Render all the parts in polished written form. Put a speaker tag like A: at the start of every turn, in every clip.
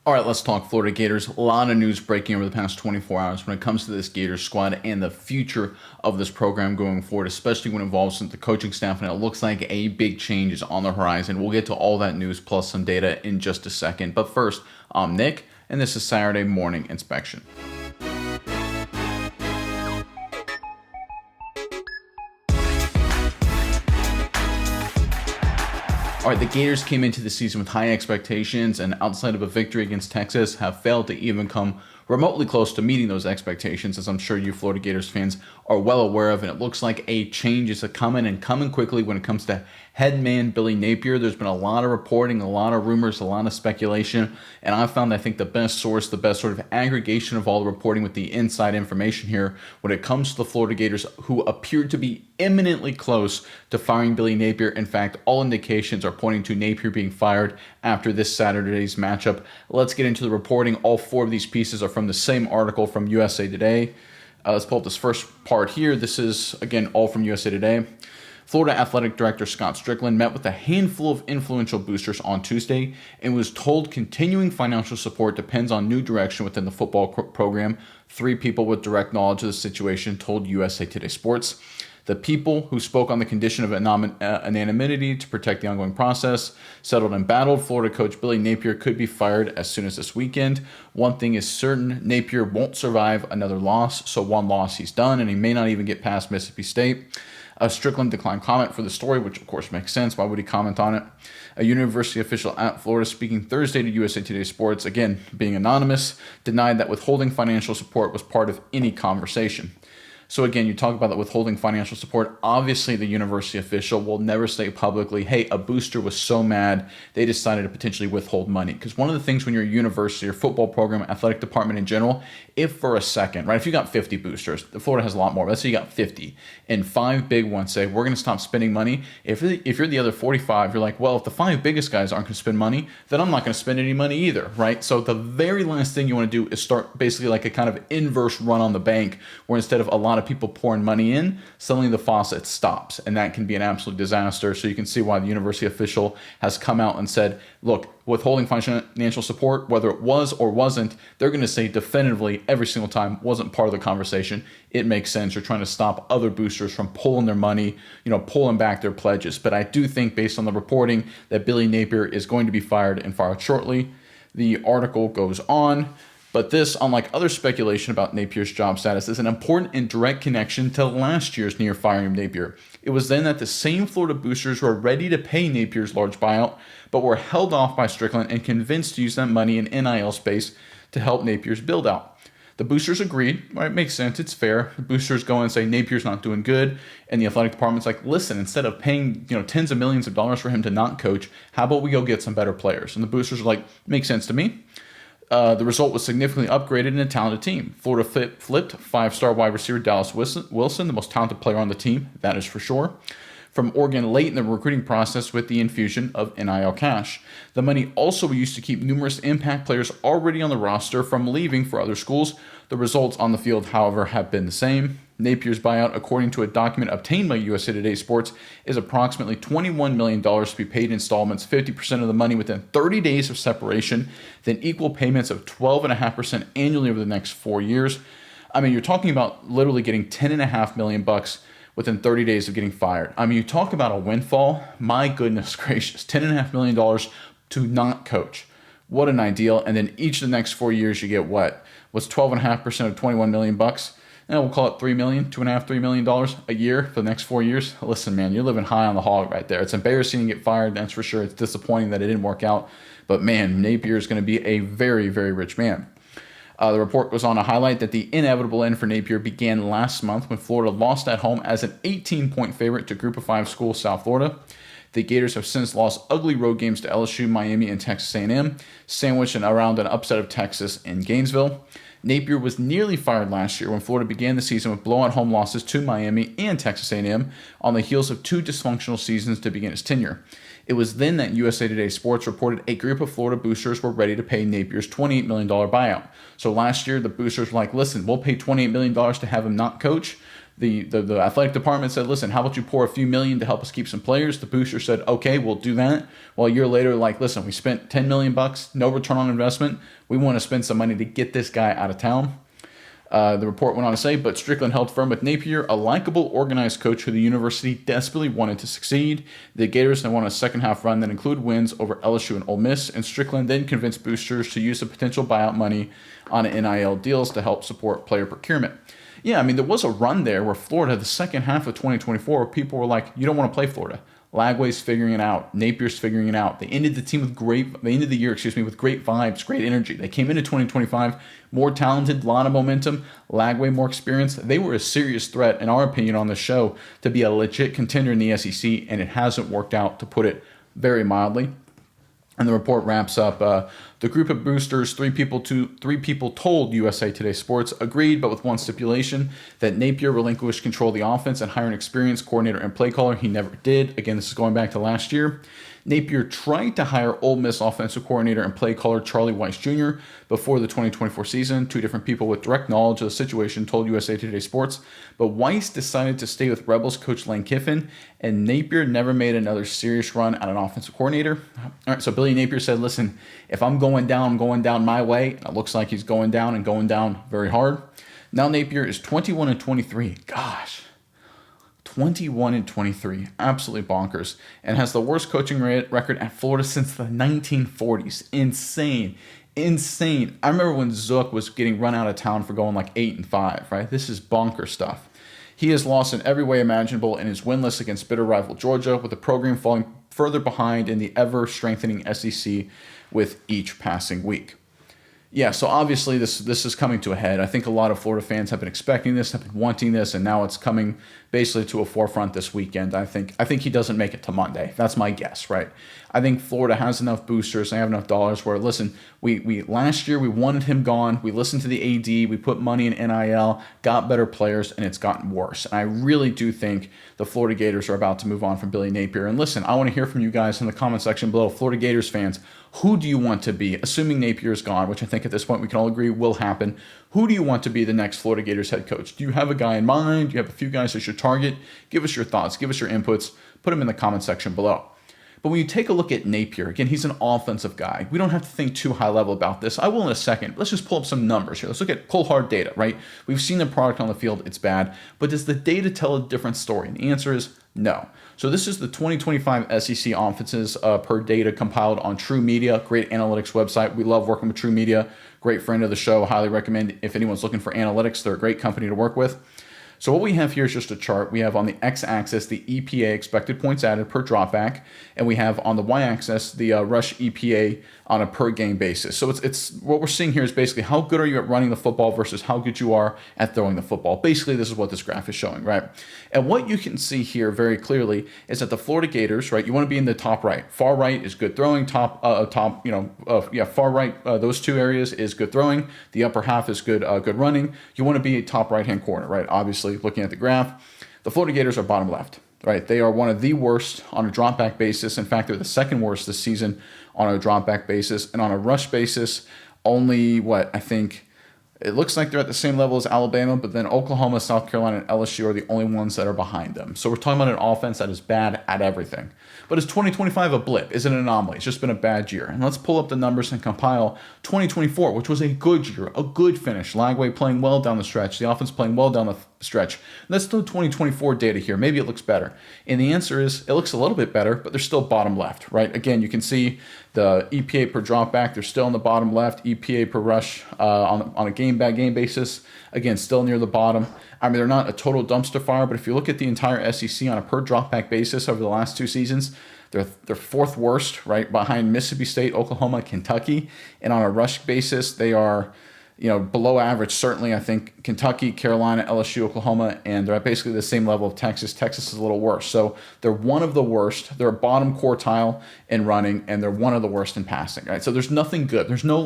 A: All right, let's talk Florida Gators. A lot of news breaking over the past 24 hours when it comes to this Gators squad and the future of this program going forward, especially when it involves the coaching staff, and it looks like a big change is on the horizon. We'll get to all that news plus some data in just a second. But first, I'm Nick, and this is Saturday Morning Inspection. All right, the Gators came into the season with high expectations, and outside of a victory against Texas, have failed to even come remotely close to meeting those expectations, as I'm sure you Florida Gators fans are well aware of. And it looks like a change is coming and coming quickly when it comes to head man Billy Napier. There's been a lot of reporting, a lot of rumors, a lot of speculation, and I found, I think, the best source, the best sort of aggregation of all the reporting with the inside information here when it comes to the Florida Gators, who appeared to be imminently close to firing Billy Napier. In fact, all indications are pointing to Napier being fired after this Saturday's matchup. Let's get into the reporting. All four of these pieces are from the same article from USA Today. Let's pull up this first part here. This is, again, all from USA Today. Florida Athletic Director Scott Strickland met with a handful of influential boosters on Tuesday and was told continuing financial support depends on new direction within the football program. Three people with direct knowledge of the situation told USA Today Sports. The people who spoke on the condition of anonymity to protect the ongoing process settled and battled. Florida coach Billy Napier could be fired as soon as this weekend. One thing is certain, Napier won't survive another loss, so one loss he's done, and he may not even get past Mississippi State. Strickland declined comment for the story, which of course makes sense. Why would he comment on it? A university official at Florida speaking Thursday to USA Today Sports, again being anonymous, denied that withholding financial support was part of any conversation. So again, you talk about that withholding financial support. Obviously, the university official will never say publicly, hey, a booster was so mad they decided to potentially withhold money. Because one of the things when you're a university or football program, athletic department in general, if for a second, right, if you got 50 boosters, Florida has a lot more, but let's say you got 50, and five big ones say, we're going to stop spending money. If you're the other 45, you're like, well, if the five biggest guys aren't going to spend money, then I'm not going to spend any money either, right? So the very last thing you want to do is start basically like a kind of inverse run on the bank, where instead of a lot of people pouring money in, suddenly the faucet stops, and that can be an absolute disaster. So you can see why the university official has come out and said, look, withholding financial support, whether it was or wasn't, they're going to say definitively every single time wasn't part of the conversation. It makes sense. You're trying to stop other boosters from pulling their money, pulling back their pledges. But I do think, based on the reporting, that Billy Napier is going to be fired and fired shortly. The article goes on. But this, unlike other speculation about Napier's job status, is an important and direct connection to last year's near firing of Napier. It was then that the same Florida boosters were ready to pay Napier's large buyout, but were held off by Strickland and convinced to use that money in NIL space to help Napier's build out. The boosters agreed, right? It makes sense, it's fair. The boosters go and say Napier's not doing good, and the athletic department's like, listen, instead of paying tens of millions of dollars for him to not coach, how about we go get some better players? And the boosters are like, makes sense to me. The result was significantly upgraded in a talented team. Florida flipped five-star wide receiver Dallas Wilson, the most talented player on the team, that is for sure, from Oregon late in the recruiting process with the infusion of NIL cash. The money also used to keep numerous impact players already on the roster from leaving for other schools. The results on the field, however, have been the same. Napier's buyout, according to a document obtained by USA Today Sports, is approximately $21 million to be paid in installments, 50% of the money within 30 days of separation, then equal payments of 12.5% annually over the next 4 years. I mean, you're talking about literally getting $10.5 million within 30 days of getting fired. I mean, you talk about a windfall. My goodness gracious, $10.5 million to not coach. What an ideal. And then each of the next 4 years, you get what? What's 12.5% of $21 million? And we'll call it $3 million, $2.5–3 million a year for the next 4 years. Listen, man, you're living high on the hog right there. It's embarrassing to get fired, that's for sure. It's disappointing that it didn't work out. But man, Napier is going to be a very, very rich man. The report goes on to highlight that the inevitable end for Napier began last month when Florida lost at home as an 18-point favorite to Group of 5 school South Florida. The Gators have since lost ugly road games to LSU, Miami, and Texas A&M, sandwiched around an upset of Texas in Gainesville. Napier was nearly fired last year when Florida began the season with blowout home losses to Miami and Texas A&M on the heels of two dysfunctional seasons to begin his tenure. It was then that USA Today Sports reported a group of Florida boosters were ready to pay Napier's $28 million buyout. So last year, the boosters were like, listen, we'll pay $28 million to have him not coach. The athletic department said, listen, how about you pour a few million to help us keep some players? The booster said, okay, we'll do that. Well, a year later, like, listen, we spent $10 million, no return on investment. We want to spend some money to get this guy out of town. The report went on to say, but Strickland held firm with Napier, a likable, organized coach who the university desperately wanted to succeed. The Gators then won a second-half run that included wins over LSU and Ole Miss, and Strickland then convinced boosters to use the potential buyout money on NIL deals to help support player procurement. Yeah, I mean, there was a run there where Florida, the second half of 2024, people were like, you don't want to play Florida. Lagway's figuring it out. Napier's figuring it out. They ended the year, with great vibes, great energy. They came into 2025 more talented, lot of momentum. Lagway more experienced. They were a serious threat, in our opinion, on the show to be a legit contender in the SEC, and it hasn't worked out, to put it very mildly. And the report wraps up, the group of boosters, three people told USA Today Sports, agreed, but with one stipulation, that Napier relinquish control of the offense and hire an experienced coordinator and play caller. He never did. Again, this is going back to last year. Napier tried to hire Ole Miss offensive coordinator and play caller Charlie Weiss Jr. before the 2024 season. Two different people with direct knowledge of the situation told USA Today Sports, but Weiss decided to stay with Rebels coach Lane Kiffin, and Napier never made another serious run at an offensive coordinator. All right, so Billy Napier said, listen, if I'm going down, I'm going down my way. It looks like he's going down very hard. Now Napier is 21-23. Gosh. 21-23, absolutely bonkers, and has the worst coaching record at Florida since the 1940s. Insane. I remember when Zook was getting run out of town for going like 8-5, right? This is bonker stuff. He has lost in every way imaginable and is winless against bitter rival Georgia, with the program falling further behind in the ever-strengthening SEC with each passing week. Yeah, so obviously this is coming to a head. I think a lot of Florida fans have been expecting this, have been wanting this, and now it's coming basically to a forefront this weekend. I think he doesn't make it to Monday. That's my guess, right? I think Florida has enough boosters, they have enough dollars where, listen, we last year we wanted him gone. We listened to the AD, we put money in NIL, got better players, and it's gotten worse. And I really do think the Florida Gators are about to move on from Billy Napier. And listen, I want to hear from you guys in the comment section below. Florida Gators fans, who do you want to be, assuming Napier is gone, which I think at this point we can all agree will happen? Who do you want to be the next Florida Gators head coach? Do you have a guy in mind? Do you have a few guys that should target? Give us your thoughts. Give us your inputs. Put them in the comment section below. But when you take a look at Napier, again, he's an offensive guy. We don't have to think too high level about this. I will in a second. Let's just pull up some numbers here. Let's look at cold hard data, right? We've seen the product on the field. It's bad. But does the data tell a different story? And the answer is no. So this is the 2025 SEC offenses per data compiled on True Media, great analytics website. We love working with True Media. Great friend of the show. Highly recommend if anyone's looking for analytics. They're a great company to work with. So what we have here is just a chart. We have on the x-axis the EPA, expected points added per dropback, and we have on the y-axis the rush EPA on a per game basis. So it's what we're seeing here is basically how good are you at running the football versus how good you are at throwing the football. Basically, this is what this graph is showing, right? And what you can see here very clearly is that the Florida Gators, right? You want to be in the top right. Far right is good throwing. Far right, those two areas is good throwing. The upper half is good running. You want to be a top right-hand corner, right? Obviously, looking at the graph, the Florida Gators are bottom left, right? They are one of the worst on a drop back basis. In fact, they're the second worst this season on a drop back basis, and on a rush basis, only it looks like they're at the same level as Alabama, but then Oklahoma, South Carolina, and LSU are the only ones that are behind them. So we're talking about an offense that is bad at everything. But is 2025 a blip? Is it an anomaly? It's just been a bad year. And let's pull up the numbers and compile 2024, which was a good year, a good finish. Lagway playing well down the stretch, the offense playing well down the stretch. Let's do 2024 data here. Maybe it looks better. And the answer is it looks a little bit better, but they're still bottom left, right? Again, you can see the EPA per dropback, they're still in the bottom left. EPA per rush on a game-by-game basis, again, still near the bottom. I mean, they're not a total dumpster fire, but if you look at the entire SEC on a per dropback basis over the last two seasons, they're fourth worst, right, behind Mississippi State, Oklahoma, Kentucky. And on a rush basis, they are below average, certainly. I think Kentucky, Carolina, LSU, Oklahoma, and they're at basically the same level of Texas. Texas is a little worse. So they're one of the worst. They're a bottom quartile in running, and they're one of the worst in passing, right? So there's nothing good. There's no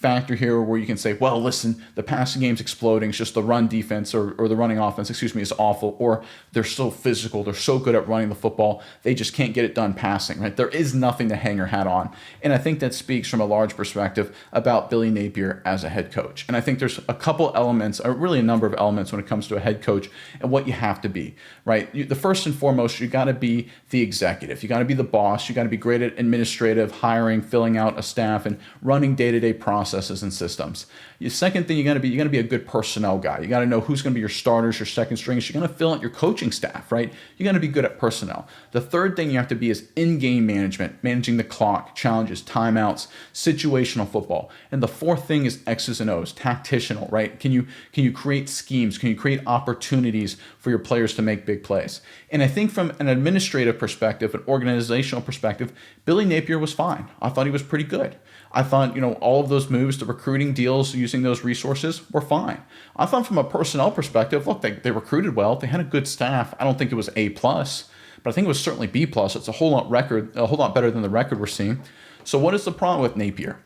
A: factor here where you can say, well, listen, the passing game's exploding. It's just the run defense or the running offense, is awful. Or they're so physical. They're so good at running the football. They just can't get it done passing, right? There is nothing to hang your hat on. And I think that speaks from a large perspective about Billy Napier as a head coach. And I think there's a couple elements, or really a number of elements when it comes to a head coach and what you have to be, right? The first and foremost, you got to be the executive. You got to be the boss. You got to be great at administrative, hiring, filling out a staff, and running day-to-day processes and systems. The second thing, you got to be a good personnel guy. You got to know who's going to be your starters, your second strings. You're going to fill out your coaching staff, right? You got to be good at personnel. The third thing you have to be is in-game management, managing the clock, challenges, timeouts, situational football. And the fourth thing is X's and O's, tactitional, right? Can you create schemes? Can you create opportunities for your players to make big plays? And I think from an administrative perspective, an organizational perspective, Billy Napier was fine. I thought he was pretty good. I thought, all of those moves, the recruiting deals, using those resources were fine. I thought from a personnel perspective, look, they recruited well. They had a good staff. I don't think it was A+, but I think it was certainly B+. It's a whole lot better than the record we're seeing. So what is the problem with Napier?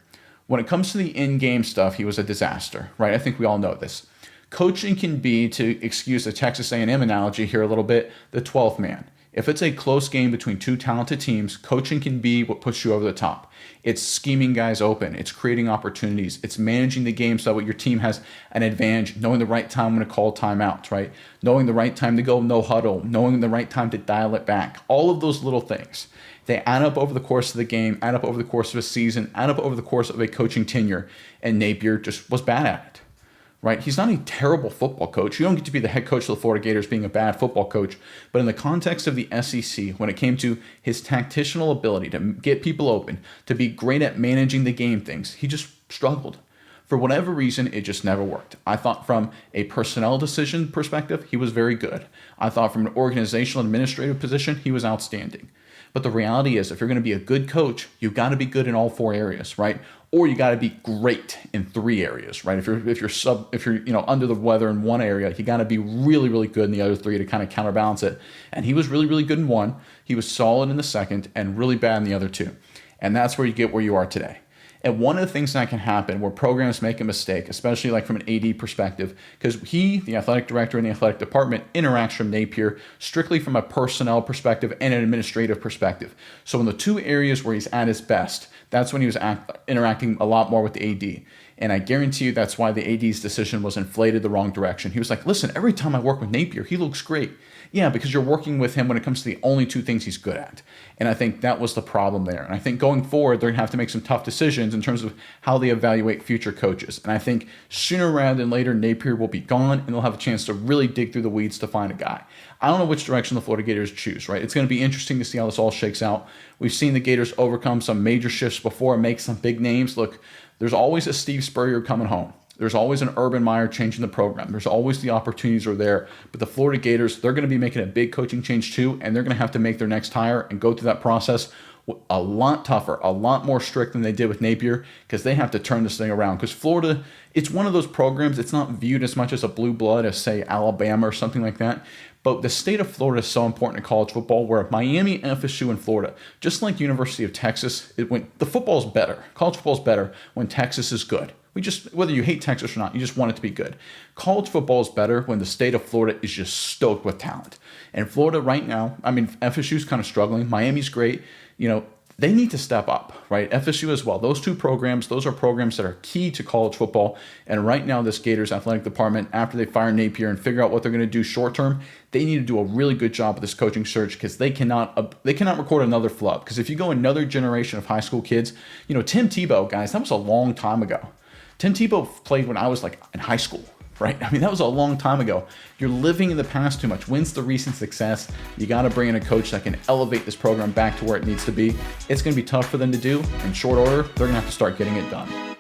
A: When it comes to the in-game stuff, he was a disaster, right? I think we all know this. Coaching can be, to excuse the Texas A&M analogy here a little bit, the 12th man. If it's a close game between two talented teams, coaching can be what puts you over the top. It's scheming guys open. It's creating opportunities. It's managing the game so that your team has an advantage, knowing the right time when to call timeouts, right? Knowing the right time to go no huddle, knowing the right time to dial it back. All of those little things, they add up over the course of the game, add up over the course of a season, add up over the course of a coaching tenure, and Napier just was bad at it. Right? He's not a terrible football coach. You don't get to be the head coach of the Florida Gators being a bad football coach. But in the context of the SEC, when it came to his tactical ability to get people open, to be great at managing the game things, he just struggled. For whatever reason, it just never worked. I thought from a personnel decision perspective, he was very good. I thought from an organizational administrative position, he was outstanding. But the reality is, if you're going to be a good coach, you've got to be good in all four areas, right? Or you got to be great in three areas, right? If you're under the weather in one area, you got to be really, really good in the other three to kind of counterbalance it. And he was really, really good in one. He was solid in the second and really bad in the other two. And that's where you get where you are today. And one of the things that can happen where programs make a mistake, especially like from an AD perspective, because he, the athletic director in the athletic department, interacts from Napier strictly from a personnel perspective and an administrative perspective. So in the two areas where he's at his best, that's when he was interacting a lot more with the AD. And I guarantee you that's why the AD's decision was inflated the wrong direction. He was like, listen, every time I work with Napier, he looks great. Yeah, because you're working with him when it comes to the only two things he's good at. And I think that was the problem there. And I think going forward, they're going to have to make some tough decisions in terms of how they evaluate future coaches. And I think sooner rather than later, Napier will be gone and they'll have a chance to really dig through the weeds to find a guy. I don't know which direction the Florida Gators choose, right? It's going to be interesting to see how this all shakes out. We've seen the Gators overcome some major shifts before and make some big names. Look, there's always a Steve Spurrier coming home. There's always an Urban Meyer changing the program. There's always the opportunities are there. But the Florida Gators, they're going to be making a big coaching change too, and they're going to have to make their next hire and go through that process a lot tougher, a lot more strict than they did with Napier, because they have to turn this thing around. Because Florida, it's one of those programs, it's not viewed as much as a blue blood as, say, Alabama or something like that. But the state of Florida is so important in college football, where Miami, FSU, and Florida, just like University of Texas, the football's better. College football's better when Texas is good. Whether you hate Texas or not, you just want it to be good. College football is better when the state of Florida is just stoked with talent. And Florida right now, FSU's kind of struggling. Miami's great. They need to step up, right? FSU as well. Those two programs, those are programs that are key to college football. And right now, this Gators athletic department, after they fire Napier and figure out what they're going to do short term, they need to do a really good job with this coaching search, because they cannot record another flub. Because if you go another generation of high school kids, Tim Tebow, guys, that was a long time ago. Tim Tebow played when I was in high school, right? That was a long time ago. You're living in the past too much. When's the recent success? You got to bring in a coach that can elevate this program back to where it needs to be. It's going to be tough for them to do. In short order, they're going to have to start getting it done.